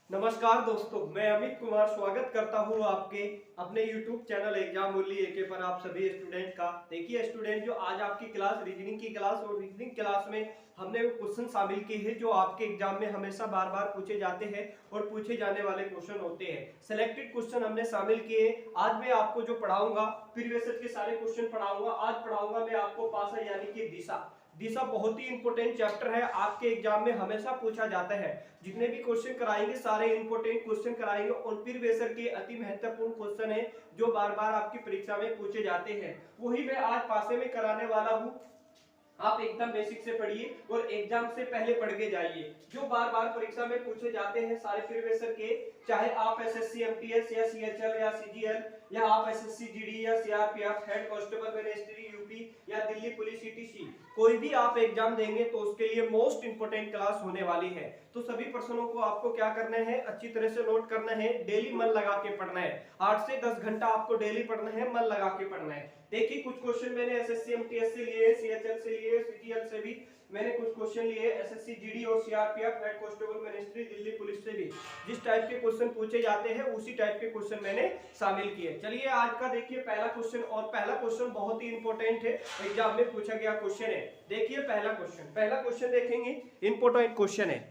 नमस्कार दोस्तों, मैं अमित कुमार स्वागत करता हूं आपके अपने YouTube चैनल एग्जाम ओनली एके पर आप सभी स्टूडेंट का। देखिए स्टूडेंट, जो आज आपकी क्लास रीजनिंग की क्लास और रीजनिंग क्लास में हमने वो क्वेश्चन शामिल किए हैं जो आपके एग्जाम में हमेशा बार बार पूछे जाते हैं और पूछे जाने वाले क्वेश्चन होते हैं। सिलेक्टेड क्वेश्चन हमने शामिल किए। आज मैं आपको जो पढ़ाऊंगा, प्रीवियस ईयर के सारे क्वेश्चन पढ़ाऊंगा। आज पढ़ाऊंगा मैं आपको पासा यानी कि दिशा। दिशा बहुत ही इंपॉर्टेंट चैप्टर है, आपके एग्जाम में हमेशा पूछा जाता है। जितने भी क्वेश्चन कराएंगे सारे इंपॉर्टेंट क्वेश्चन कराएंगे और फिर बेसर के अति महत्वपूर्ण क्वेश्चन है जो बार बार आपकी परीक्षा में पूछे जाते हैं, वही मैं आज पासे में कराने वाला हूं। आप एकदम बेसिक से पढ़िए और एग्जाम से पहले पढ़ के जाइए। जो बार बार परीक्षा में पूछे जाते हैं सारे प्रीवियस के, चाहे आप एसएससी एमटीएस या सीएचएल या सीजीएल या आप एसएससी जीडी या CRPF, head constable ministry UP या दिल्ली पुलिस ईटीसी, कोई भी आप एग्जाम देंगे तो उसके लिए मोस्ट इंपोर्टेंट क्लास होने वाली है। तो सभी प्रश्नों को आपको क्या करना है, अच्छी तरह से नोट करना है, डेली मन लगा के पढ़ना है। 8 से 10 घंटा आपको डेली पढ़ना है, मन लगा के पढ़ना है। देखिए कुछ क्वेश्चन मैंने एसएससी एमटीएस से लिए, सीएचएल से लिए, सीजीएल से भी मैंने कुछ क्वेश्चन लिए, एसएससी जीडी और CRPF, head constable ministry, Delhi police से भी जिस टाइप के क्वेश्चन पूछे जाते हैं उसी टाइप के क्वेश्चन मैंने शामिल किए। चलिए आज का देखिए पहला क्वेश्चन, और पहला क्वेश्चन बहुत ही इंपॉर्टेंट है, एग्जाम में पूछा गया क्वेश्चन है। देखिए पहला क्वेश्चन देखेंगे, इंपॉर्टेंट क्वेश्चन है।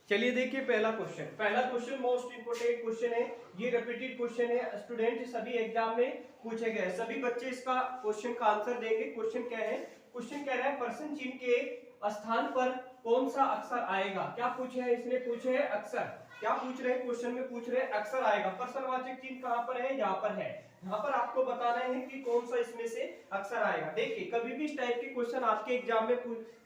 चलिए देखिए पहला क्वेश्चन मोस्ट इंपोर्टेंट क्वेश्चन है। ये रिपीटेड क्वेश्चन है, स्टूडेंट सभी एग्जाम में पूछे गए, सभी बच्चे इसका क्वेश्चन का आंसर देंगे। क्वेश्चन क्या है? क्वेश्चन कह रहा है पर्सन चिन्ह के स्थान पर कौन सा अक्षर आएगा। क्या पूछे है इसने? पूछे है अक्षर। क्या पूछ रहे हैं क्वेश्चन में? पूछ रहे हैं अक्षर आएगा। पर्सनवाचक चिन्ह कहां पर है? यहाँ पर है। यहाँ पर आपको बताना है कि कौन सा इसमें से अक्षर आएगा। देखिए कभी भी इस टाइप के क्वेश्चन आपके एग्जाम में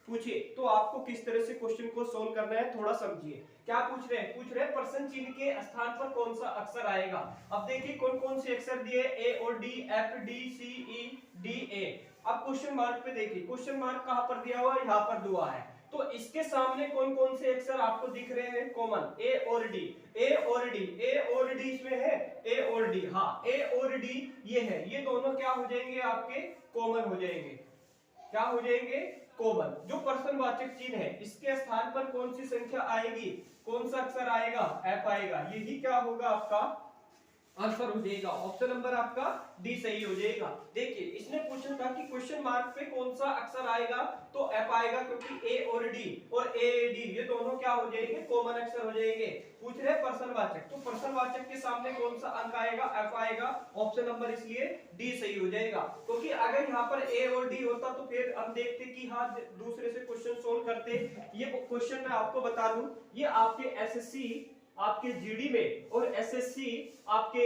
पूछे तो आपको किस तरह से क्वेश्चन को सोल्व करना है थोड़ा समझिए। क्या पूछ रहे हैं? पूछ रहे हैं पर्सन चिन्ह के स्थान पर कौन सा अक्षर आएगा। अब देखिए कौन कौन से अक्षर दिए, ए और D, F D C E D A. अब क्वेश्चन मार्क पे देखिए, क्वेश्चन मार्क कहां पर दिया हुआ है? यहाँ पर दिया है। तो इसके सामने कौन कौन से अक्षर आपको दिख रहे हैं कॉमन? ए और डी, ए और डी, ए और डी इसमें है, ए और डी, हाँ ए और डी ये है। ये दोनों क्या हो जाएंगे? आपके कॉमन हो जाएंगे। क्या हो जाएंगे? कॉमन। जो पर्सनवाचक चिन्ह है इसके स्थान पर कौन सी संख्या आएगी? कौन सा अक्षर आएगा? एफ आएगा। यही क्या होगा? आपका आंसर हो जाएगा। ऑप्शन नंबर आपका डी सही हो जाएगा। देखिए इसने पूछा था कि क्वेश्चन मार्क पे कौन सा अक्षर आएगा, तो एफ आएगा, क्योंकि ए और ए डी ये दोनों क्या हो जाएंगे? कॉमन अक्षर हो जाएंगे। पूछ रहे पर्सनवाचक, तो पर्सनवाचक के सामने कौन सा अंक आएगा? एफ आएगा। ऑप्शन नंबर इसलिए डी सही हो जाएगा। क्योंकि अगर यहाँ पर ए और डी होता तो फिर हम देखते कि हाँ दूसरे से क्वेश्चन सोल्व करते। ये क्वेश्चन मैं आपको बता दूं, ये आपके एसएससी, आपके जीडी में और एसएससी आपके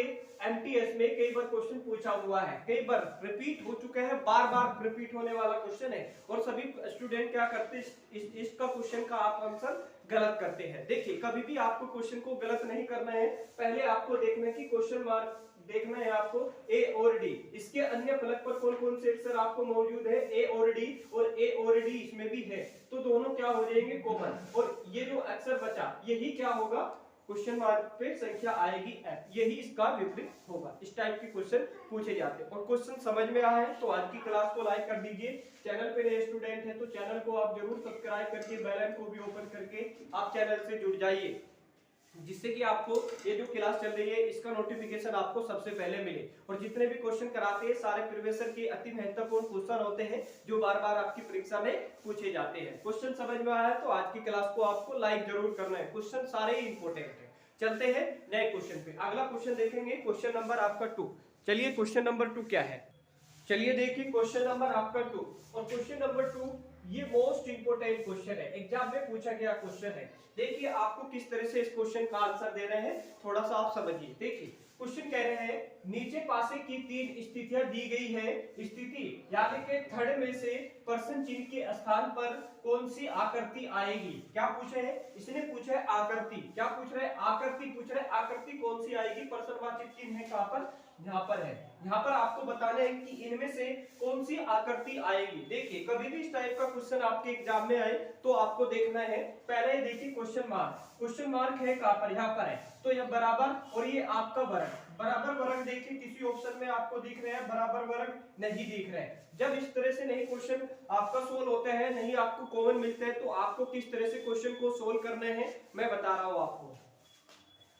एमटीएस में कई बार क्वेश्चन पूछा हुआ है, कई बार रिपीट हो चुका है, बार बार रिपीट होने वाला क्वेश्चन है। और सभी स्टूडेंट क्या करते हैं, इसका क्वेश्चन का आप आंसर गलत करते हैं। देखिए कभी भी आपको क्वेश्चन को गलत नहीं करना है, पहले आपको देखना है कि क्वेश्चन मार्क देखना है आपको ए और डी, इसके अन्य फलक पर कौन कौन से अक्षर आपको मौजूद है? ए और डी, और ए और डी इसमें भी है, तो दोनों क्या हो जाएंगे? कॉमन। और ये जो अक्षर बचा यही क्या होगा? क्वेश्चन मार्क पे संख्या आएगी एफ, यही इसका विपरीत होगा। इस टाइप के क्वेश्चन पूछे जाते हैं। और क्वेश्चन समझ में आया है तो आज की क्लास को लाइक कर दीजिए। चैनल पे नए स्टूडेंट हैं तो चैनल को आप जरूर सब्सक्राइब करके बेल आइकन को भी ओपन करके आप चैनल से जुड़ जाइए, जिससे कि आपको ये जो क्लास चल रही है इसका नोटिफिकेशन आपको सबसे पहले मिले। और जितने भी क्वेश्चन कराते हैं सारे प्रीवियस ईयर के अति महत्वपूर्ण क्वेश्चन होते हैं जो बार बार आपकी परीक्षा में पूछे जाते हैं। क्वेश्चन समझ में आया तो आज की क्लास को आपको लाइक जरूर करना है, क्वेश्चन सारे ही इंपॉर्टेंट है। चलते हैं नए क्वेश्चन पे। अगला क्वेश्चन देखेंगे, क्वेश्चन नंबर आपका 2। चलिए क्वेश्चन नंबर 2 क्या है? चलिए देखिए क्वेश्चन नंबर आपका 2, और क्वेश्चन नंबर 2 ये मोस्ट इंपोर्टेंट क्वेश्चन है, एग्जाम में पूछा गया क्वेश्चन है। देखिए आपको किस तरह से इस क्वेश्चन का आंसर दे रहे हैं थोड़ा सा आप समझिए। देखिए क्वेश्चन कह रहे हैं नीचे पासे की 3 स्थितियां दी गई है, स्थिति यानी कि थर्ड में से पर्सन चिन्ह के स्थान पर कौन सी आकृति आएगी। क्या पूछे है इसने? पूछा है आकृति। क्या पूछ रहे हैं? आकृति पूछ रहे हैं। आकृति कौन सी आएगी? पर्सनवाचक चिन्ह है, कहां पर? यहाँ पर है। यहाँ पर आपको बताना है कि इनमें से कौन सी आकृति आएगी। देखिए कभी भी इस टाइप का क्वेश्चन आपके एग्जाम में आए तो आपको देखना है, पहले देखिए क्वेश्चन मार्क है कहां पर? यहाँ पर है। तो यह बराबर और ये आपका वर्ग, बराबर वर्ग देखिए किसी ऑप्शन में आपको दिख रहे हैं, बराबर वर्ग नहीं दिख रहे हैं। जब इस तरह से नहीं क्वेश्चन आपका सोल्व होता है, नहीं आपको कॉमन मिलता है, तो आपको किस तरह से क्वेश्चन को सोल्व करना है मैं बता रहा हूं आपको।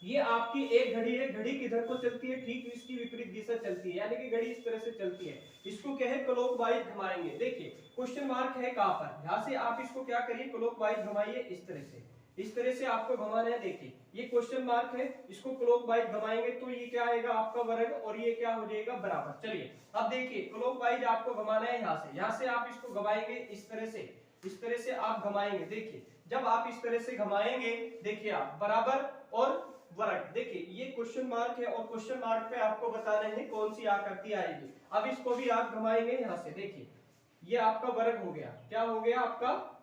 ये आपकी एक घड़ी है, घड़ी किधर को चलती है, ठीक इसकी विपरीत दिशा चलती है, यानी कि घड़ी इस तरह से चलती है। इसको क्या है, क्लॉकवाइज घुमाएंगे। देखिए क्वेश्चन मार्क है कहां पर, यहां से आप इसको क्या करिए, क्लॉकवाइज घुमाइए इस तरह से, इस तरह से आपको घुमाना है। देखिए ये क्वेश्चन मार्क है, इसको क्लॉकवाइज घुमाएंगे तो ये क्या आएगा आपका वर्ग, और ये क्या हो जाएगा बराबर। चलिए अब देखिए क्लॉकवाइज आपको घुमाना है, यहाँ से आप इसको घुमाएंगे इस तरह से, इस तरह से आप घुमाएंगे। देखिए जब आप इस तरह से घुमाएंगे, देखिए आप बराबर और वर्ग, देखिए ये क्वेश्चन मार्क है और क्वेश्चन मार्क पे आपको बताना है कौन सी आकृति आएगी। अब इसको भी आप घुमाएंगे यहाँ से, देखिए ये आपका वर्ग हो गया, क्या हो गया आपका।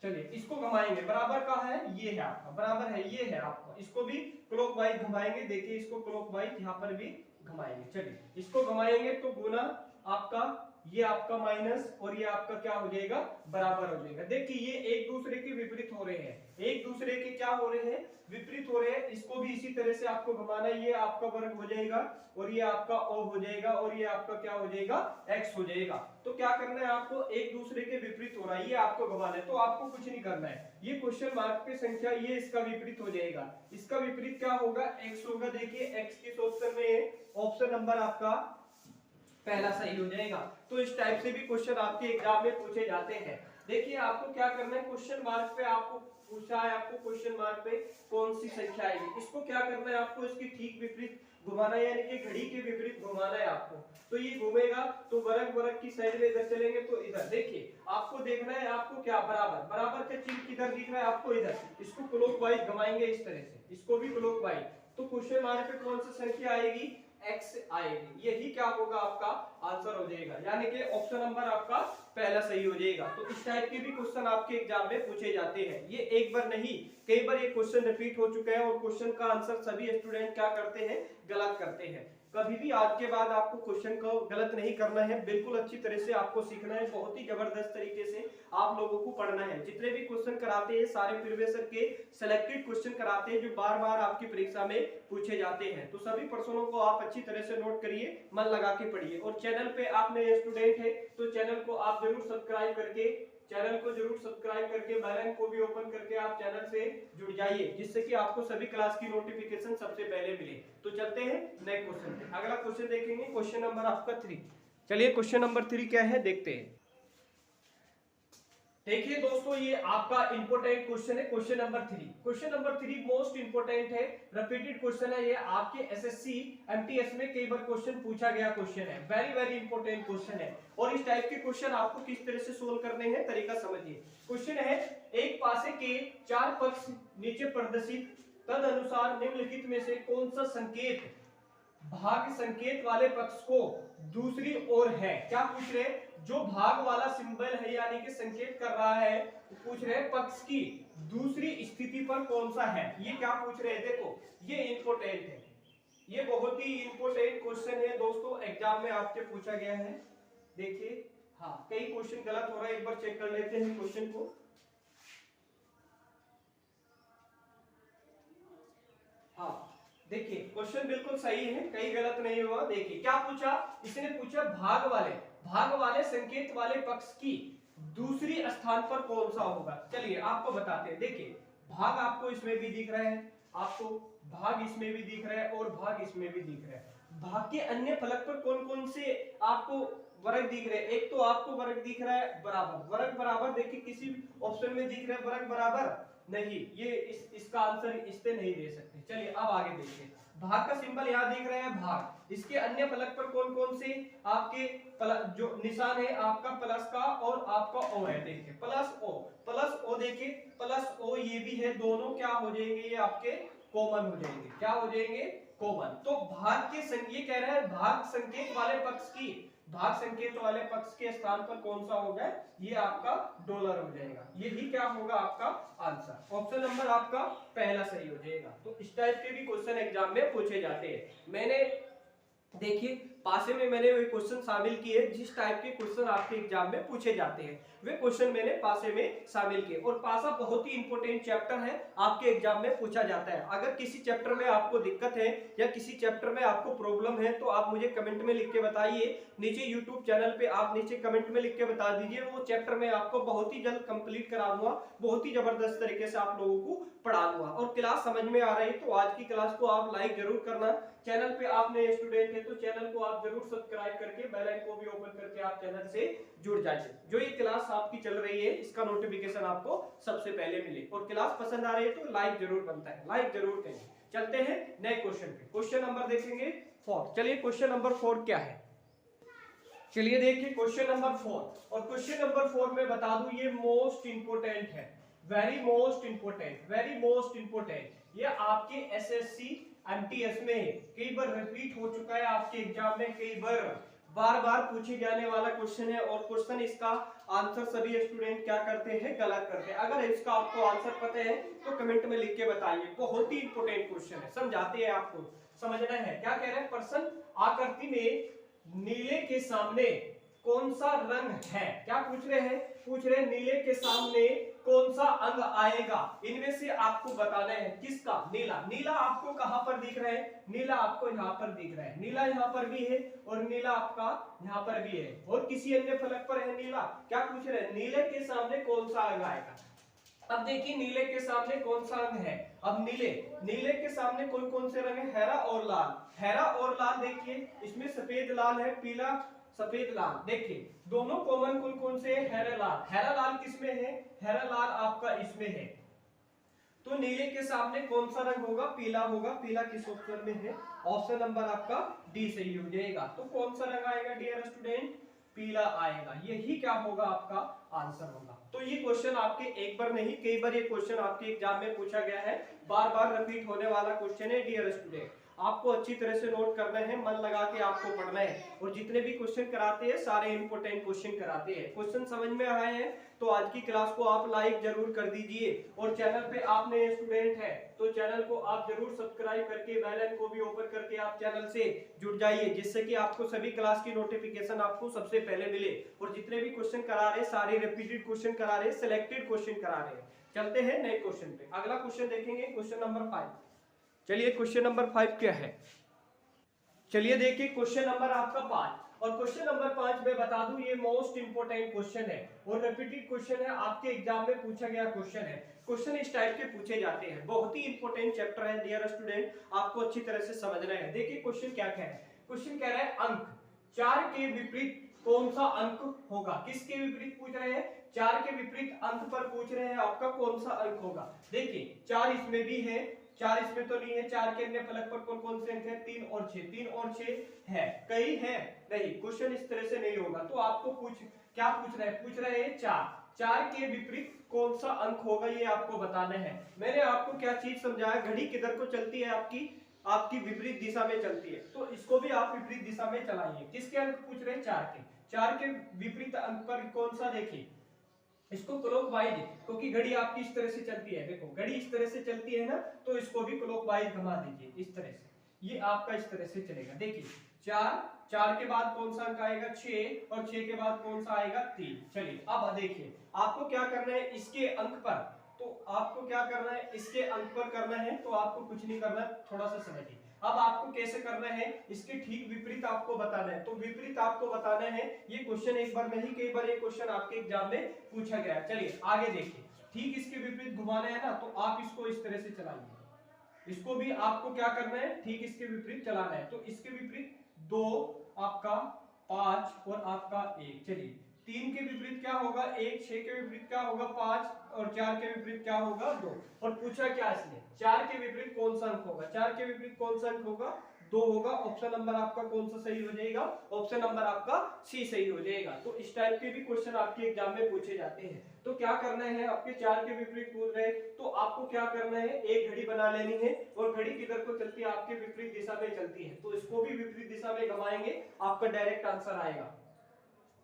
चलिए इसको घुमाएंगे, बराबर का है, ये है आपका बराबर है, ये है आपका, इसको भी क्लॉकवाइज घुमाएंगे। देखिए इसको क्लॉकवाइज यहाँ पर भी घुमाएंगे। चलिए इसको घुमाएंगे तो गुना आपका, ये आपका माइनस, और ये आपका क्या हो जाएगा बराबर हो जाएगा। देखिए ये एक दूसरे के विपरीत हो रहे हैं, एक दूसरे के क्या हो रहे हैं, विपरीत हो रहे हैं। इसको भी इसी तरह से आपको घुमाना है, ये आपका वर्ग हो जाएगा और ये आपका ओ हो जाएगा और ये आपका क्या हो जाएगा एक्स हो जाएगा। तो क्या करना है आपको, एक दूसरे के विपरीत हो रहा है, ये आपको घुमाना है, तो आपको कुछ नहीं करना है। ये क्वेश्चन मार्क पे संख्या, ये इसका विपरीत हो जाएगा, इसका विपरीत क्या होगा, एक्स होगा। देखिए एक्स किस ऑप्शन में है, ऑप्शन नंबर आपका पहला सही हो जाएगा। तो इस टाइप से भी क्वेश्चन आपके एग्जाम में पूछे जाते हैं। देखिए आपको क्या करना है, क्वेश्चन मार्क पे आपको पूछा है, आपको क्वेश्चन मार्क पे कौन सी संख्या आएगी, इसको क्या करना है आपको, इसकी ठीक विपरीत घुमाना है, यानी कि घड़ी के विपरीत घुमाना है आपको। तो ये घूमेगा तो वर्ग, वर्ग की साइड में इधर चलेंगे तो इधर। देखिए आपको देखना है आपको क्या बराबर, बराबर का चिन्ह किधर दिख रहा है आपको, इधर। इसको क्लॉकवाइज घुमाएंगे इस तरह से, इसको भी क्लॉकवाइज। तो क्वेश्चन मार्क पे कौन सी संख्या आएगी, एक्स आएगी। यही क्या होगा आपका आंसर हो जाएगा, यानी कि ऑप्शन नंबर आपका पहला सही हो जाएगा। तो इस टाइप के भी क्वेश्चन आपके एग्जाम में पूछे जाते हैं। ये एक बार नहीं, कई बार ये क्वेश्चन रिपीट हो चुका है और क्वेश्चन का आंसर सभी स्टूडेंट क्या करते हैं, गलत करते हैं। कभी भी आज के बाद आपको क्वेश्चन को गलत नहीं करना है, बिल्कुल अच्छी तरह से आपको सीखना है, बहुत ही जबरदस्त तरीके से आप लोगों को पढ़ना है। जितने भी क्वेश्चन कराते हैं सारे प्रीवियस के सिलेक्टेड क्वेश्चन कराते हैं, जो बार बार आपकी परीक्षा में पूछे जाते हैं। तो सभी प्रश्नों को आप अच्छी तरह से नोट करिए, मन लगा के पढ़िए। और चैनल पे आप नए स्टूडेंट है तो चैनल को आप जरूर सब्सक्राइब करके, बेल आइकन को भी ओपन करके आप चैनल से जुड़ जाइए, जिससे कि आपको सभी क्लास की नोटिफिकेशन सबसे पहले मिले। तो चलते हैं नेक्स्ट क्वेश्चन पे। अगला क्वेश्चन देखेंगे, क्वेश्चन नंबर आपका 3। चलिए क्वेश्चन नंबर 3 क्या है देखते हैं। देखिए दोस्तों ये आपका इंपोर्टेंट क्वेश्चन है, question number 3। Question number 3 most important है, रिपीटेड क्वेश्चन है, ये आपके एसएससी एमटीएस में कई बार क्वेश्चन पूछा गया क्वेश्चन है, वेरी वेरी इंपोर्टेंट क्वेश्चन है। और इस टाइप के क्वेश्चन आपको किस तरह से सोल्व करने हैं, तरीका समझिए। क्वेश्चन है, एक पासे के 4 पक्ष नीचे प्रदर्शित, तद अनुसार निम्नलिखित में से कौन सा संकेत भाग संकेत वाले पक्ष को दूसरी ओर है। क्या पूछ रहे हैं, जो भाग वाला सिंबल है यानी कि संकेत कर रहा है, पूछ रहे हैं पक्ष की दूसरी स्थिति पर कौन सा है। ये क्या पूछ रहे हैं, देखो ये इंपोर्टेंट है, ये बहुत ही इंपोर्टेंट क्वेश्चन है दोस्तों, एग्जाम में आपसे पूछा गया है। देखिए हाँ कई क्वेश्चन गलत हो रहा है, एक बार चेक कर लेते हैं क्वेश्चन को। हाँ देखिए क्वेश्चन बिल्कुल सही है, कहीं गलत नहीं हुआ। देखिए क्या पूछा, इसने पूछा भाग वाले संकेत वाले पक्ष की दूसरी स्थान पर कौन सा होगा। चलिए आपको बताते हैं। देखिए भाग आपको इसमें भी दिख रहा है, आपको भाग इसमें भी दिख रहा है और भाग इसमें भी दिख रहा है। भाग के अन्य फलक पर कौन कौन से आपको वर्ग दिख रहे हैं, एक तो आपको वर्ग दिख रहा है बराबर, वर्ग बराबर देखिए किसी ऑप्शन में दिख रहा है वर्ग बराबर नहीं, ये इसका आंसर इससे नहीं दे सकते। चलिए अब आगे देखिए, भाग का सिंबल यहाँ दिख रहा है भाग, इसके अन्य फलक पर कौन कौन से आपके जो निशान है आपका प्लस का और आपका ओ है। देखिए प्लस ओ देखिए प्लस ओ ये भी है, दोनों क्या हो जाएंगे, ये आपके कॉमन हो जाएंगे। क्या हो जाएंगे, कॉमन। तो भाग के ये कह रहा है भाग संकेत वाले पक्ष की, भाग संकेत वाले पक्ष के स्थान पर कौन सा होगा, ये आपका डॉलर हो जाएगा। यही क्या होगा आपका आंसर, ऑप्शन नंबर आपका पहला सही हो जाएगा। तो इस टाइप के भी क्वेश्चन एग्जाम में पूछे जाते हैं। मैंने देखिए पासे में मैंने वही क्वेश्चन शामिल किए जिस टाइप के क्वेश्चन आपके एग्जाम में पूछे जाते हैं, वे क्वेश्चन मैंने पासे में शामिल किए। और पासा बहुत ही इंपॉर्टेंट चैप्टर है, आपके एग्जाम में पूछा जाता है। अगर किसी चैप्टर में आपको दिक्कत है या किसी चैप्टर में आपको प्रॉब्लम है तो आप मुझे कमेंट में लिख के बताइए। नीचे यूट्यूब चैनल पे आप नीचे कमेंट में लिख के बता दीजिए, वो चैप्टर में आपको बहुत ही जल्द कंप्लीट करा दूंगा, बहुत ही जबरदस्त तरीके से आप लोगों को पढ़ा दूंगा। और क्लास समझ में आ रही है तो आज की क्लास को आप लाइक जरूर करना। चैनल पे आप नए स्टूडेंट हैं तो चैनल को आप जरूर सब्सक्राइब करके बेल आइकन को भी ओपन करके आप चैनल से जुड़ जाइए। जो ये क्लास आपकी चल रही है इसका नोटिफिकेशन आपको सबसे पहले मिले। और क्लास पसंद आ रही है तो लाइक जरूर बनता है, लाइक जरूर करें। चलते हैं नए क्वेश्चन पे। क्वेश्चन नंबर देखेंगे 4। चलिए क्वेश्चन नंबर 4 क्या है, चलिए देखिए क्वेश्चन नंबर 4। और क्वेश्चन नंबर 4 में बता दूं ये मोस्ट इंपोर्टेंट है, very most important, very most important. ये आपके एसएससी एमटीएस में कई बार रिपीट हो चुका है, आपके एग्जाम में कई बार बार पूछे जाने वाला क्वेश्चन है। और क्वेश्चन इसका आंसर सभी स्टूडेंट क्या करते हैं, गलत करते हैं। अगर इसका आपको आंसर पता है तो कमेंट में लिख के बताइए। बहुत ही इंपोर्टेंट क्वेश्चन है, समझाते हैं, आपको समझना है। क्या कह रहे हैं, प्रश्न आकृति में नीले के सामने कौन सा रंग है। क्या पूछ रहे हैं, पूछ रहे हैं नीले के सामने कौन सा अंग आएगा, इनमें से आपको बताना है किसका। नीला, नीला आपको कहां पर दिख रहा है, नीला आपको यहाँ पर दिख रहा है, नीला यहाँ पर भी है और नीला आपका यहाँ पर भी है और किसी अन्य फलक पर है नीला। क्या पूछ रहे हैं, नीले के सामने कौन सा अंग आएगा। अब देखिए नीले के सामने कौन सा अंग है। अब नीले के सामने कौन कौन से रंग है, हरा और लाल। हरा और लाल देखिए, इसमें सफेद लाल है, पीला सफेद लाल। देखिए दोनों कॉमन कौन कौन से है, हरा लाल। हरा लाल किसमें है, हरा लाल आपका इसमें है। तो नीले के सामने कौन सा रंग होगा, पीला होगा। पीला किस ऑप्शन में है, ऑप्शन नंबर आपका डी सही हो जाएगा। तो कौन सा रंग आएगा डियर स्टूडेंट, पीला आएगा। यही क्या होगा, आपका आंसर होगा। तो ये क्वेश्चन आपके एक बार नहीं कई बार ये क्वेश्चन आपके एग्जाम में पूछा गया है, बार बार रिपीट होने वाला क्वेश्चन है डियर स्टूडेंट। आपको अच्छी तरह से नोट करना है, मन लगा के आपको पढ़ना है। और जितने भी क्वेश्चन कराते हैं सारे इंपोर्टेंट क्वेश्चन कराते हैं। क्वेश्चन समझ में आए हैं तो आज की क्लास को आप लाइक जरूर कर दीजिए। और चैनल पे आप नए स्टूडेंट हैं तो चैनल को आप जरूर सब्सक्राइब करके बेल आइकन को भी ओपन करके आप चैनल से जुड़ जाइए, जिससे कि आपको सभी क्लास की नोटिफिकेशन आपको सबसे पहले मिले। और जितने भी क्वेश्चन करा रहे सारे रिपीटेड क्वेश्चन करा रहे, सिलेक्टेड क्वेश्चन करा रहे। चलते हैं नए क्वेश्चन पे। अगला क्वेश्चन देखेंगे क्वेश्चन नंबर 5। चलिए क्वेश्चन नंबर 5 क्या है, चलिए देखिए क्वेश्चन नंबर आपका 5। और क्वेश्चन नंबर 5 में बता दूं ये मोस्ट इंपोर्टेंट क्वेश्चन है और रिपीटेड क्वेश्चन है, आपके एग्जाम में पूछा गया क्वेश्चन है। क्वेश्चन इस टाइप के पूछे जाते हैं, बहुत ही इंपोर्टेंट चैप्टर है डियर स्टूडेंट, आपको अच्छी तरह से समझना है। देखिए क्वेश्चन क्या कह रहा है, क्वेश्चन कह रहा है अंक 4 के विपरीत कौन सा अंक होगा। किसके विपरीत पूछ रहे हैं, 4 के विपरीत अंक पर पूछ रहे हैं, आपका कौन सा अंक होगा। देखिए 4 इसमें भी है, 4 इसमें तो नहीं है। 4 के अन्य फलक पर कौन कौन से अंक है, 3 और 6। 3 और 6 है, कई है नहीं। क्वेश्चन इस तरह से नहीं होगा। तो आपको क्या पूछ रहे हैं, पूछ रहे हैं 4 के विपरीत कौन सा अंक होगा, ये आपको बताना है। मैंने आपको क्या चीज समझाया, घड़ी किधर को चलती है, आपकी विपरीत दिशा में चलती है। तो इसको भी आप विपरीत दिशा में चलाइए। किसके अंक पूछ रहे हैं, 4 के विपरीत अंक पर कौन सा, देखिए इसको क्लॉकवाइज, क्योंकि घड़ी आपकी इस तरह से चलती है। देखो घड़ी इस तरह से चलती है ना, तो इसको भी क्लॉकवाइज घुमा दीजिए इस तरह से, ये आपका इस तरह से चलेगा। देखिए 4 के बाद कौन सा अंक आएगा, 6 और 6 के बाद कौन सा आएगा, 3। चलिए अब देखिए आपको क्या करना है, इसके अंक पर, तो आपको क्या करना है, इसके अंक पर करना है। तो आपको कुछ नहीं करना, थोड़ा सा समझिए। अब आपको कैसे करना है, इसके ठीक विपरीत आपको बताना है। तो विपरीत आपको बताना है, ये क्वेश्चन एक बार नहीं कई बार ये क्वेश्चन आपके एग्जाम में पूछा गया है। चलिए आगे देखिए, ठीक इसके विपरीत घुमाना है ना, तो आप इसको इस तरह से चलाइए। इसको भी आपको क्या करना है, ठीक इसके विपरीत चलाना है। तो इसके विपरीत 2 आपका 5 और आपका 1। चलिए 3 के विपरीत क्या होगा 1, 6 के विपरीत क्या होगा 5 और 4 के विपरीत क्या होगा 2। और पूछा क्या इसने, 4 के विपरीत कौन सा अंक होगा, 4 के विपरीत कौन सा अंक होगा, 2 होगा। ऑप्शन नंबर आपका कौन सा सही हो जाएगा, ऑप्शन नंबर आपका सी सही हो जाएगा। तो इस टाइप के भी क्वेश्चन आपके एग्जाम में पूछे जाते हैं। तो क्या करना है, आपके 4 के विपरीत पूछ रहे तो आपको क्या करना है, एक घड़ी बना लेनी है। और घड़ी किधर को चलती है, आपके विपरीत दिशा में चलती है। तो इसको भी विपरीत दिशा में घुमाएंगे, आपका डायरेक्ट आंसर आएगा।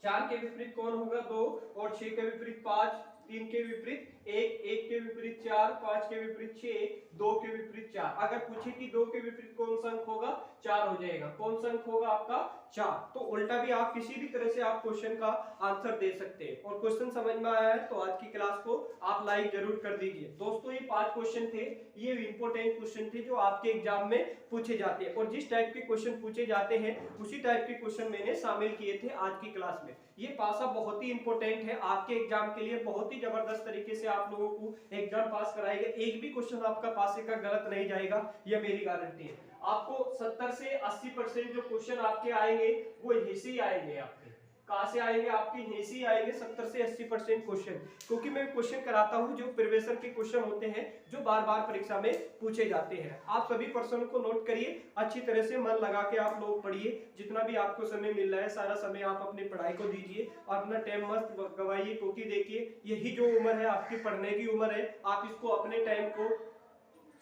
4 के विपरीत कौन होगा 2 और 6 के विपरीत 5, 3 के विपरीत एक, एक के विपरीत 4, 5 के विपरीत 6, 2 के विपरीत 4। अगर पूछे कि 2 के विपरीत कौन सा अंक होगा, 4 हो जाएगा। कौन सा अंक होगा आपका, 4। तो उल्टा भी आप किसी भी तरह से आप क्वेश्चन का आंसर दे सकते हैं। और क्वेश्चन समझ में आया है तो आज की क्लास को आप लाइक जरूर कर दीजिए। दोस्तों ये 5 क्वेश्चन थे, ये इंपॉर्टेंट क्वेश्चन थे जो आपके एग्जाम में पूछे जाते हैं। और जिस टाइप के क्वेश्चन पूछे जाते हैं उसी टाइप के क्वेश्चन मैंने शामिल किए थे आज की क्लास में। ये पासा बहुत ही इंपॉर्टेंट है आपके एग्जाम के लिए, बहुत ही जबरदस्त तरीके से आप लोगों को एग्जाम पास कराएगा। एक भी क्वेश्चन आपका पासे का गलत नहीं जाएगा, ये मेरी गारंटी है। आपको 70 से 80% जो क्वेश्चन आपके आएंगे वो यहीं से ही आएंगे। आपके कहां से आएंगे, आपके यहीं से ही आएंगे 70 से 80% क्वेश्चन, क्योंकि मैं क्वेश्चन कराता हूं जो प्रीवियस के क्वेश्चन होते हैं जो बार बार परीक्षा में पूछे जाते हैं। आप सभी प्रश्नों को नोट करिए, अच्छी तरह से मन लगा के आप लोग पढ़िए। जितना भी आपको समय मिल रहा है सारा समय आप अपनी पढ़ाई को दीजिए और अपना टाइम मस्त गवाइए, क्योंकि देखिए यही जो उम्र है आपकी पढ़ने की उम्र है। आप इसको अपने टाइम को,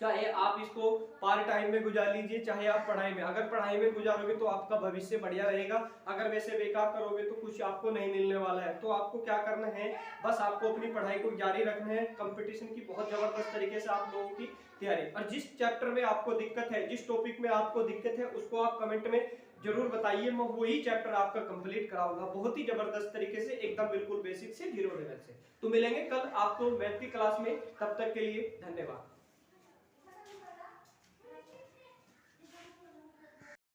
चाहे आप इसको पार्ट टाइम में गुजार लीजिए, चाहे आप पढ़ाई में, अगर पढ़ाई में गुजारोगे तो आपका भविष्य बढ़िया रहेगा। अगर वैसे बेकार करोगे तो कुछ आपको नहीं मिलने वाला है। तो आपको क्या करना है, बस आपको अपनी पढ़ाई को जारी रखना है। कंपटीशन की बहुत जबरदस्त तरीके से आप लोगों की तैयारी, और जिस चैप्टर में आपको दिक्कत है, जिस टॉपिक में आपको दिक्कत है उसको आप कमेंट में जरूर बताइए। मैं वही चैप्टर आपका कंप्लीट कराऊंगा बहुत ही जबरदस्त तरीके से, एकदम बिल्कुल बेसिक से, जीरो लेवल से। तो मिलेंगे कल आपको मैथ की क्लास में, तब तक के लिए धन्यवाद।